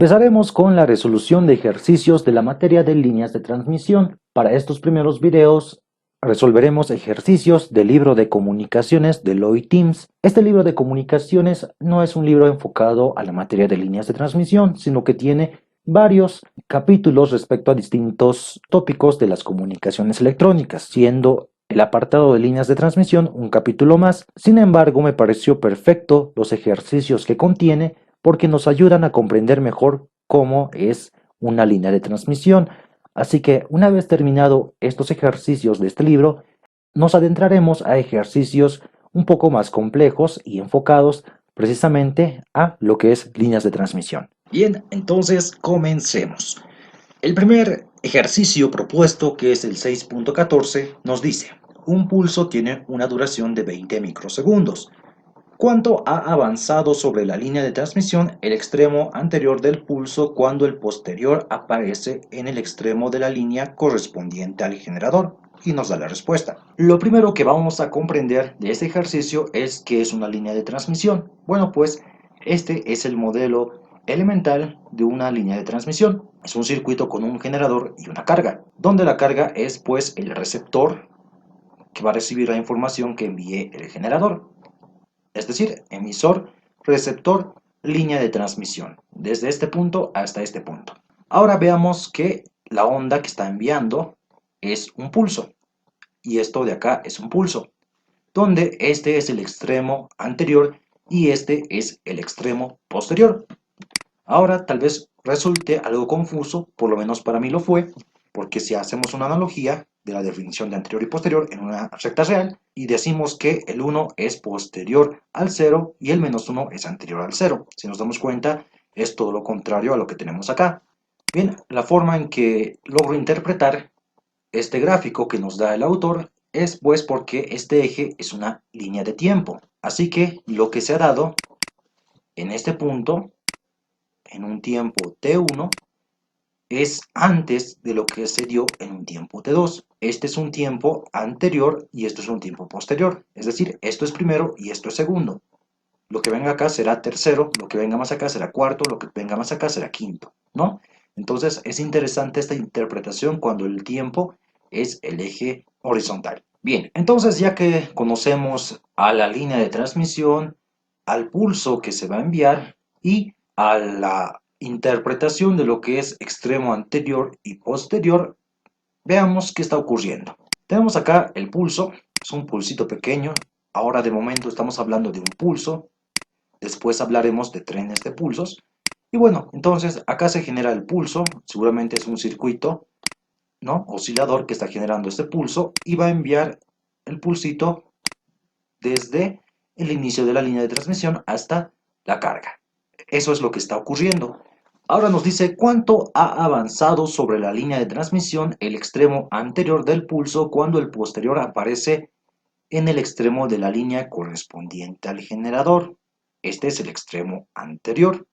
Empezaremos con la resolución de ejercicios de la materia de líneas de transmisión. Para estos primeros videos resolveremos ejercicios del libro de comunicaciones de Lloyd Teams. Este libro de comunicaciones no es un libro enfocado a la materia de líneas de transmisión, sino que tiene varios capítulos respecto a distintos tópicos de las comunicaciones electrónicas, siendo el apartado de líneas de transmisión un capítulo más. Sin embargo, me pareció perfecto los ejercicios que contiene porque nos ayudan a comprender mejor cómo es una línea de transmisión. Así que una vez terminado estos ejercicios de este libro, nos adentraremos a ejercicios un poco más complejos y enfocados precisamente a lo que es líneas de transmisión. Bien, entonces comencemos. El primer ejercicio propuesto, que es el 6.14, nos dice: un pulso tiene una duración de 20 microsegundos. ¿Cuánto ha avanzado sobre la línea de transmisión el extremo anterior del pulso cuando el posterior aparece en el extremo de la línea correspondiente al generador? Y nos da la respuesta. Lo primero que vamos a comprender de este ejercicio es qué es una línea de transmisión. Bueno, pues este es el modelo elemental de una línea de transmisión. Es un circuito con un generador y una carga, donde la carga es pues el receptor que va a recibir la información que envíe el generador. Es decir, emisor, receptor, línea de transmisión, desde este punto hasta este punto. Ahora veamos que la onda que está enviando es un pulso, y esto de acá es un pulso, donde este es el extremo anterior y este es el extremo posterior. Ahora tal vez resulte algo confuso, por lo menos para mí lo fue, porque si hacemos una analogía de la definición de anterior y posterior en una recta real y decimos que el 1 es posterior al 0 y el menos 1 es anterior al 0, si nos damos cuenta es todo lo contrario a lo que tenemos acá. Bien, la forma en que logro interpretar este gráfico que nos da el autor es pues porque este eje es una línea de tiempo, así que lo que se ha dado en este punto en un tiempo t1 es antes de lo que se dio en un tiempo t2. Este es un tiempo anterior y esto es un tiempo posterior. Es decir, esto es primero y esto es segundo. Lo que venga acá será tercero, lo que venga más acá será cuarto, lo que venga más acá será quinto, ¿no? Entonces es interesante esta interpretación cuando el tiempo es el eje horizontal. Bien, entonces ya que conocemos a la línea de transmisión, al pulso que se va a enviar y a la interpretación de lo que es extremo anterior y posterior, veamos qué está ocurriendo. Tenemos acá el pulso, es un pulsito pequeño. Ahora de momento estamos hablando de un pulso, después hablaremos de trenes de pulsos. Y bueno, entonces acá se genera el pulso, seguramente es un circuito, ¿no?, oscilador que está generando este pulso y va a enviar el pulsito desde el inicio de la línea de transmisión hasta la carga. Eso es lo que está ocurriendo. Ahora nos dice cuánto ha avanzado sobre la línea de transmisión el extremo anterior del pulso cuando el posterior aparece en el extremo de la línea correspondiente al generador. Este es el extremo anterior.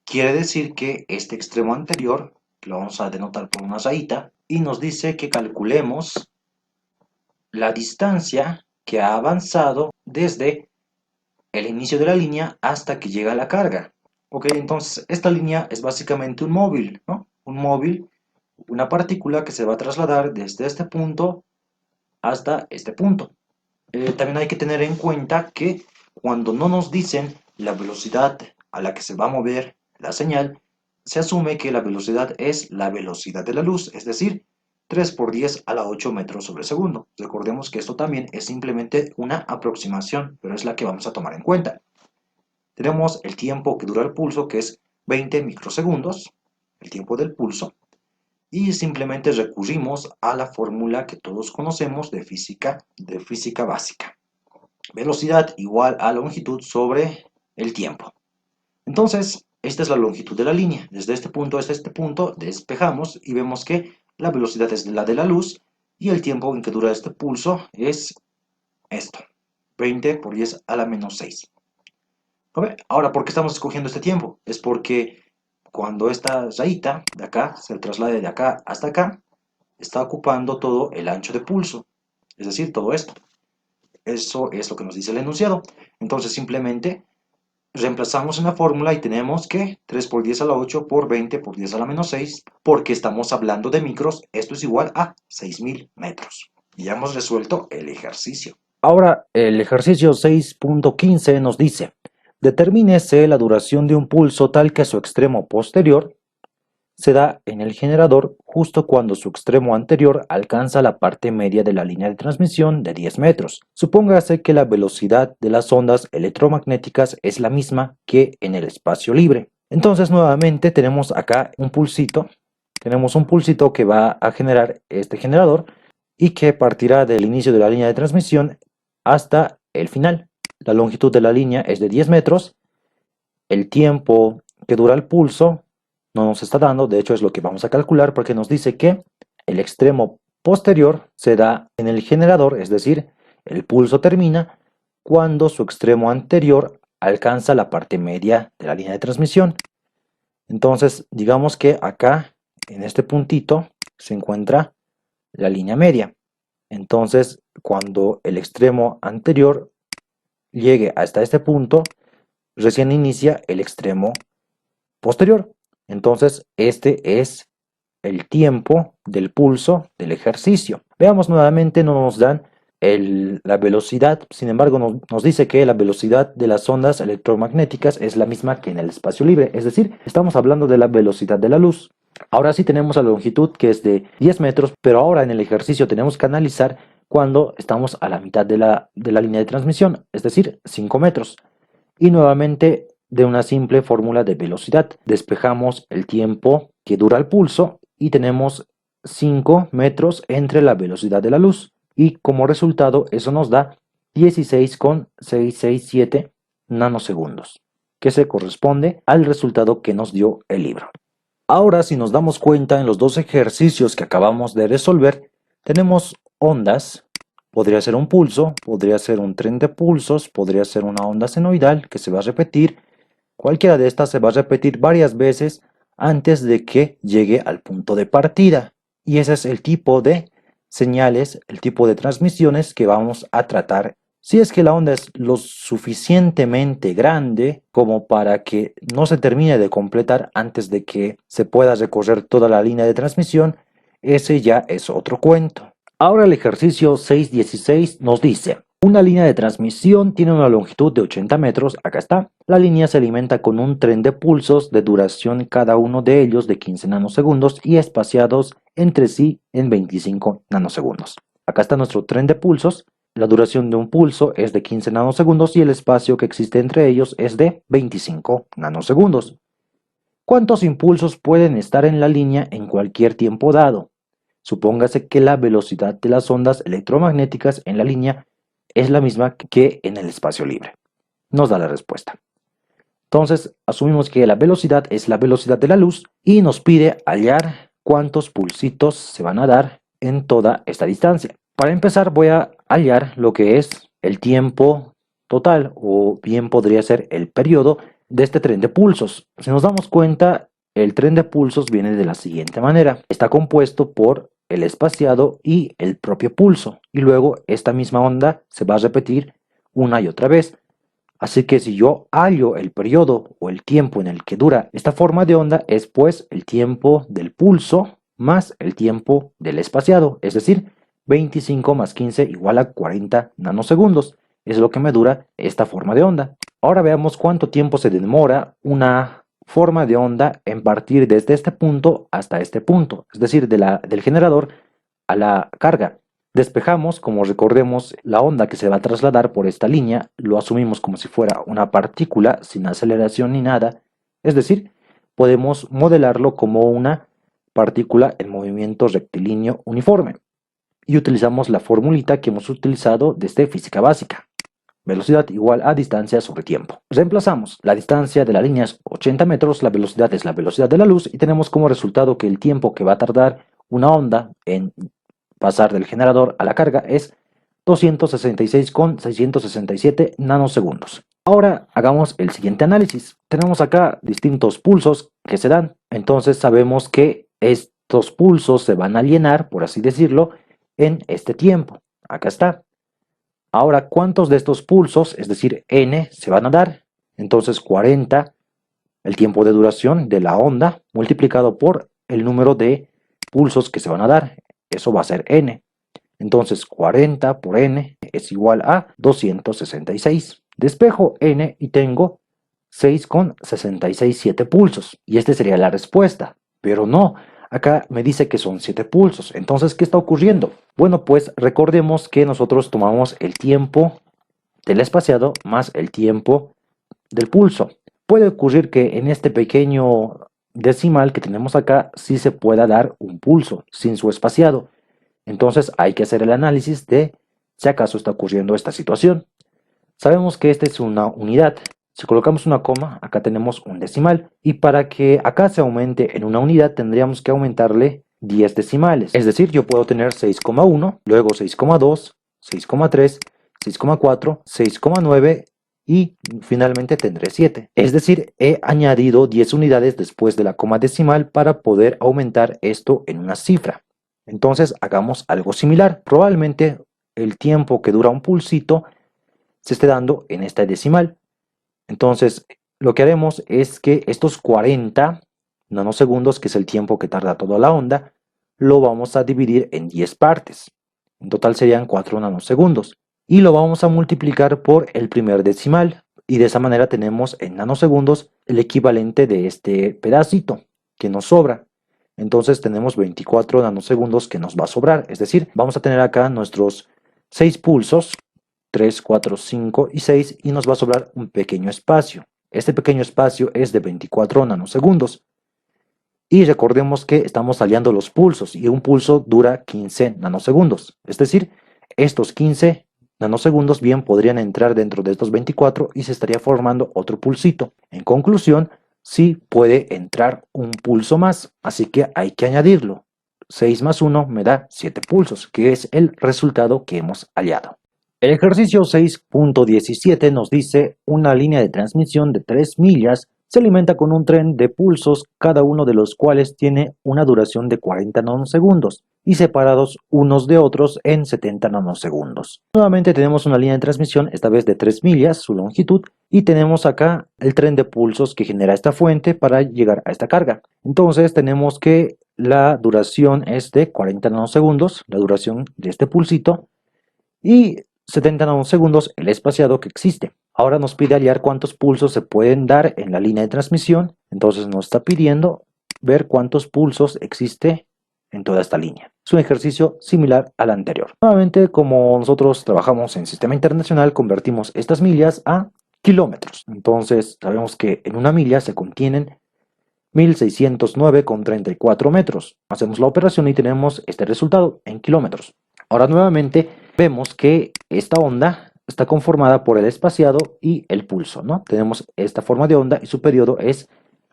Quiere decir que este extremo anterior lo vamos a denotar por una rayita y nos dice que calculemos la distancia que ha avanzado desde el inicio de la línea hasta que llega a la carga. Ok, entonces esta línea es básicamente un móvil, ¿no? Un móvil, una partícula que se va a trasladar desde este punto hasta este punto. También hay que tener en cuenta que cuando no nos dicen la velocidad a la que se va a mover la señal, se asume que la velocidad es la velocidad de la luz, es decir, 3 por 10 a la 8 metros sobre segundo. Recordemos que esto también es simplemente una aproximación, pero es la que vamos a tomar en cuenta. Tenemos el tiempo que dura el pulso, que es 20 microsegundos, el tiempo del pulso, y simplemente recurrimos a la fórmula que todos conocemos de física básica. Velocidad igual a longitud sobre el tiempo. Entonces, esta es la longitud de la línea. Desde este punto hasta este punto despejamos y vemos que la velocidad es la de la luz y el tiempo en que dura este pulso es esto, 20 por 10 a la menos 6. Ahora, ¿por qué estamos escogiendo este tiempo? Es porque cuando esta rayita de acá se traslade de acá hasta acá, está ocupando todo el ancho de pulso, es decir, todo esto. Eso es lo que nos dice el enunciado. Entonces simplemente Reemplazamos en la fórmula y tenemos que 3 por 10 a la 8 por 20 por 10 a la menos 6, porque estamos hablando de micros, esto es igual a 6000 metros. Y ya hemos resuelto el ejercicio. Ahora el ejercicio 6.15 nos dice, determínese la duración de un pulso tal que su extremo posterior se da en el generador justo cuando su extremo anterior alcanza la parte media de la línea de transmisión de 10 metros. Supóngase que la velocidad de las ondas electromagnéticas es la misma que en el espacio libre. Entonces nuevamente tenemos acá un pulsito. Tenemos un pulsito que va a generar este generador y que partirá del inicio de la línea de transmisión hasta el final. La longitud de la línea es de 10 metros. El tiempo que dura el pulso no nos está dando, de hecho es lo que vamos a calcular porque nos dice que el extremo posterior se da en el generador, es decir, el pulso termina cuando su extremo anterior alcanza la parte media de la línea de transmisión. Entonces, digamos que acá, en este puntito, se encuentra la línea media. Entonces, cuando el extremo anterior llegue hasta este punto, recién inicia el extremo posterior. Entonces, este es el tiempo del pulso del ejercicio. Veamos nuevamente, no nos dan la velocidad, sin embargo nos dice que la velocidad de las ondas electromagnéticas es la misma que en el espacio libre, es decir, estamos hablando de la velocidad de la luz. Ahora sí tenemos la longitud que es de 10 metros, pero ahora en el ejercicio tenemos que analizar cuando estamos a la mitad de la línea de transmisión, es decir, 5 metros. Y nuevamente de una simple fórmula de velocidad. Despejamos el tiempo que dura el pulso y tenemos 5 metros entre la velocidad de la luz. Y como resultado eso nos da 16,667 nanosegundos, que se corresponde al resultado que nos dio el libro. Ahora, si nos damos cuenta en los dos ejercicios que acabamos de resolver, tenemos ondas. Podría ser un pulso, podría ser un tren de pulsos, podría ser una onda senoidal que se va a repetir. Cualquiera de estas se va a repetir varias veces antes de que llegue al punto de partida. Y ese es el tipo de señales, el tipo de transmisiones que vamos a tratar. Si es que la onda es lo suficientemente grande como para que no se termine de completar antes de que se pueda recorrer toda la línea de transmisión, ese ya es otro cuento. Ahora el ejercicio 6.16 nos dice, una línea de transmisión tiene una longitud de 80 metros, acá está. La línea se alimenta con un tren de pulsos de duración cada uno de ellos de 15 nanosegundos y espaciados entre sí en 25 nanosegundos. Acá está nuestro tren de pulsos. La duración de un pulso es de 15 nanosegundos y el espacio que existe entre ellos es de 25 nanosegundos. ¿Cuántos impulsos pueden estar en la línea en cualquier tiempo dado? Supóngase que la velocidad de las ondas electromagnéticas en la línea es la misma que en el espacio libre. Nos da la respuesta. Entonces, asumimos que la velocidad es la velocidad de la luz y nos pide hallar cuántos pulsitos se van a dar en toda esta distancia. Para empezar, voy a hallar lo que es el tiempo total, o bien podría ser el periodo de este tren de pulsos. Si nos damos cuenta, el tren de pulsos viene de la siguiente manera. Está compuesto por el espaciado y el propio pulso, y luego esta misma onda se va a repetir una y otra vez. Así que si yo hallo el periodo o el tiempo en el que dura esta forma de onda, es pues el tiempo del pulso más el tiempo del espaciado, es decir, 25 más 15 igual a 40 nanosegundos. Es lo que me dura esta forma de onda. Ahora veamos cuánto tiempo se demora una forma de onda en partir desde este punto hasta este punto, es decir, del generador a la carga. Despejamos, como recordemos, la onda que se va a trasladar por esta línea, lo asumimos como si fuera una partícula sin aceleración ni nada, es decir, podemos modelarlo como una partícula en movimiento rectilíneo uniforme. Y utilizamos la formulita que hemos utilizado desde física básica. Velocidad igual a distancia sobre tiempo. Reemplazamos, la distancia de la línea es 80 metros, la velocidad es la velocidad de la luz y tenemos como resultado que el tiempo que va a tardar una onda en pasar del generador a la carga es 266,667 nanosegundos. Ahora hagamos el siguiente análisis. Tenemos acá distintos pulsos que se dan, entonces sabemos que estos pulsos se van a llenar, por así decirlo, en este tiempo. Acá está. Ahora, ¿cuántos de estos pulsos, es decir, n, se van a dar? Entonces 40, el tiempo de duración de la onda, multiplicado por el número de pulsos que se van a dar. Eso va a ser n. Entonces 40 por n es igual a 266. Despejo n y tengo 6,667 pulsos. Y esta sería la respuesta. Pero no, acá me dice que son 7 pulsos. Entonces, ¿qué está ocurriendo? Bueno, pues recordemos que nosotros tomamos el tiempo del espaciado más el tiempo del pulso. Puede ocurrir que en este pequeño decimal que tenemos acá sí se pueda dar un pulso sin su espaciado. Entonces hay que hacer el análisis de si acaso está ocurriendo esta situación. Sabemos que esta es una unidad. Si colocamos una coma, acá tenemos un decimal. Y para que acá se aumente en una unidad, tendríamos que aumentarle 10 decimales. Es decir, yo puedo tener 6,1, luego 6,2, 6,3, 6,4, 6,9 y finalmente tendré 7. Es decir, he añadido 10 unidades después de la coma decimal para poder aumentar esto en una cifra. Entonces hagamos algo similar. Probablemente el tiempo que dura un pulsito se esté dando en esta decimal. Entonces lo que haremos es que estos 40 nanosegundos, que es el tiempo que tarda toda la onda, lo vamos a dividir en 10 partes. En total serían 4 nanosegundos. Y lo vamos a multiplicar por el primer decimal. Y de esa manera tenemos en nanosegundos el equivalente de este pedacito que nos sobra. Entonces tenemos 24 nanosegundos que nos va a sobrar. Es decir, vamos a tener acá nuestros 6 pulsos, 3, 4, 5 y 6, y nos va a sobrar un pequeño espacio. Este pequeño espacio es de 24 nanosegundos. Y recordemos que estamos aliando los pulsos y un pulso dura 15 nanosegundos. Es decir, estos 15 nanosegundos bien podrían entrar dentro de estos 24 y se estaría formando otro pulsito. En conclusión, sí puede entrar un pulso más, así que hay que añadirlo. 6 más 1 me da 7 pulsos, que es el resultado que hemos hallado. El ejercicio 6.17 nos dice una línea de transmisión de 3 millas se alimenta con un tren de pulsos, cada uno de los cuales tiene una duración de 40 nanosegundos y separados unos de otros en 70 nanosegundos. Nuevamente tenemos una línea de transmisión, esta vez de 3 millas, su longitud, y tenemos acá el tren de pulsos que genera esta fuente para llegar a esta carga. Entonces tenemos que la duración es de 40 nanosegundos, la duración de este pulsito, y 70 nanosegundos el espaciado que existe. Ahora nos pide hallar cuántos pulsos se pueden dar en la línea de transmisión. Entonces nos está pidiendo ver cuántos pulsos existe en toda esta línea. Es un ejercicio similar al anterior. Nuevamente, como nosotros trabajamos en sistema internacional, convertimos estas millas a kilómetros. Entonces sabemos que en una milla se contienen 1609,34 metros. Hacemos la operación y tenemos este resultado en kilómetros. Ahora nuevamente vemos que esta onda está conformada por el espaciado y el pulso, ¿no? Tenemos esta forma de onda y su periodo es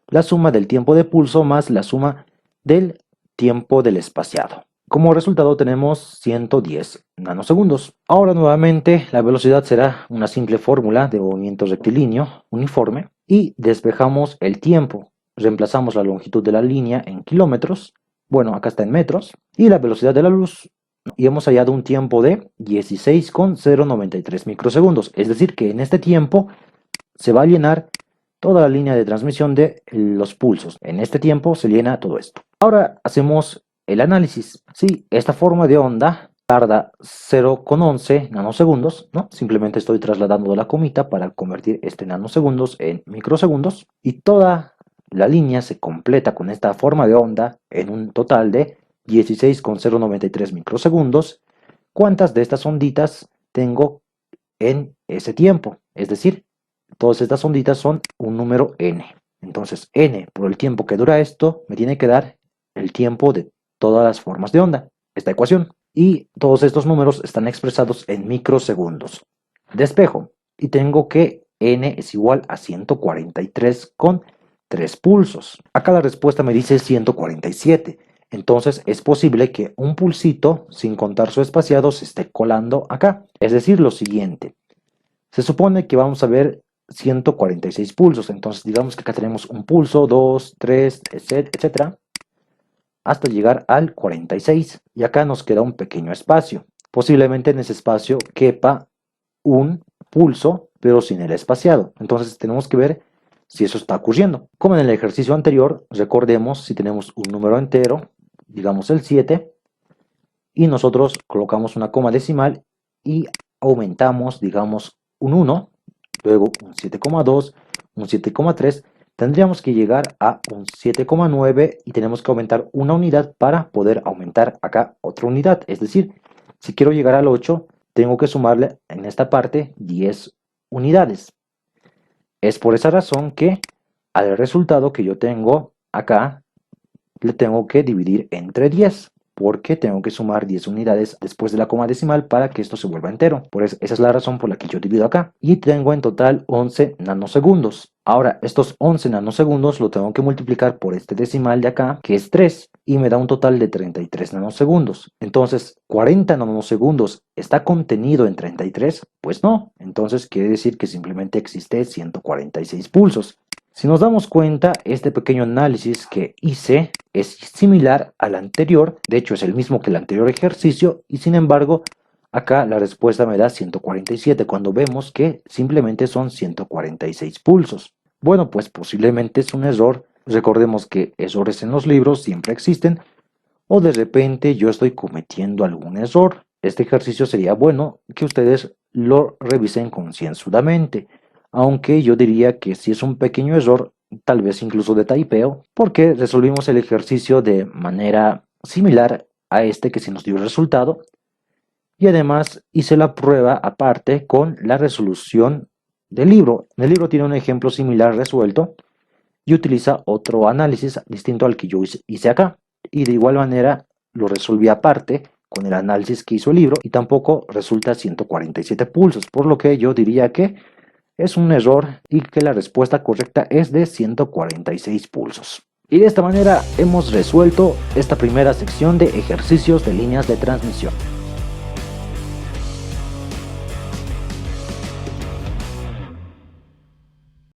la suma del tiempo de pulso más la suma del tiempo del espaciado. Como resultado tenemos 110 nanosegundos. Ahora nuevamente la velocidad será una simple fórmula de movimiento rectilíneo uniforme y despejamos el tiempo. Reemplazamos la longitud de la línea en kilómetros, bueno, acá está en metros, y la velocidad de la luz, y hemos hallado un tiempo de 16,093 microsegundos. Es decir, que en este tiempo se va a llenar toda la línea de transmisión de los pulsos. En este tiempo se llena todo esto. Ahora hacemos el análisis. Sí, esta forma de onda tarda 0,11 nanosegundos, ¿no? Simplemente estoy trasladando la comita para convertir este nanosegundos en microsegundos, y toda la línea se completa con esta forma de onda en un total de 16,093 microsegundos. ¿Cuántas de estas onditas tengo en ese tiempo? Es decir, todas estas onditas son un número n. Entonces n por el tiempo que dura esto me tiene que dar el tiempo de todas las formas de onda, esta ecuación. Y todos estos números están expresados en microsegundos. Despejo y tengo que n es igual a 143 con 3 pulsos. Acá la respuesta me dice 147. Entonces es posible que un pulsito, sin contar su espaciado, se esté colando acá. Es decir, lo siguiente. Se supone que vamos a ver 146 pulsos. Entonces digamos que acá tenemos un pulso, 2, 3, etc. hasta llegar al 46. Y acá nos queda un pequeño espacio. Posiblemente en ese espacio quepa un pulso pero sin el espaciado. Entonces tenemos que ver si eso está ocurriendo. Como en el ejercicio anterior, recordemos si tenemos un número entero, digamos el 7, y nosotros colocamos una coma decimal y aumentamos, digamos, un 1, luego un 7,2, un 7,3, tendríamos que llegar a un 7,9 y tenemos que aumentar una unidad para poder aumentar acá otra unidad. Es decir, si quiero llegar al 8, tengo que sumarle en esta parte 10 unidades. Es por esa razón que al resultado que yo tengo acá, le tengo que dividir entre 10, porque tengo que sumar 10 unidades después de la coma decimal para que esto se vuelva entero. Esa es la razón por la que yo divido acá. Y tengo en total 11 nanosegundos. Ahora, estos 11 nanosegundos lo tengo que multiplicar por este decimal de acá, que es 3, y me da un total de 33 nanosegundos. Entonces, 40 nanosegundos ¿está contenido en 33? Pues no. Entonces quiere decir que simplemente existe 146 pulsos. Si nos damos cuenta, este pequeño análisis que hice es similar al anterior, de hecho es el mismo que el anterior ejercicio, y sin embargo, acá la respuesta me da 147, cuando vemos que simplemente son 146 pulsos. Bueno, pues posiblemente es un error. Recordemos que errores en los libros siempre existen, o de repente yo estoy cometiendo algún error. Este ejercicio sería bueno que ustedes lo revisen concienzudamente, aunque yo diría que si es un pequeño error, tal vez incluso de taipeo, porque resolvimos el ejercicio de manera similar a este que se nos dio el resultado, y además hice la prueba aparte con la resolución del libro. En el libro tiene un ejemplo similar resuelto y utiliza otro análisis distinto al que yo hice acá, y de igual manera lo resolví aparte con el análisis que hizo el libro y tampoco resulta 147 pulsos, por lo que yo diría que es un error y que la respuesta correcta es de 146 pulsos. Y de esta manera hemos resuelto esta primera sección de ejercicios de líneas de transmisión.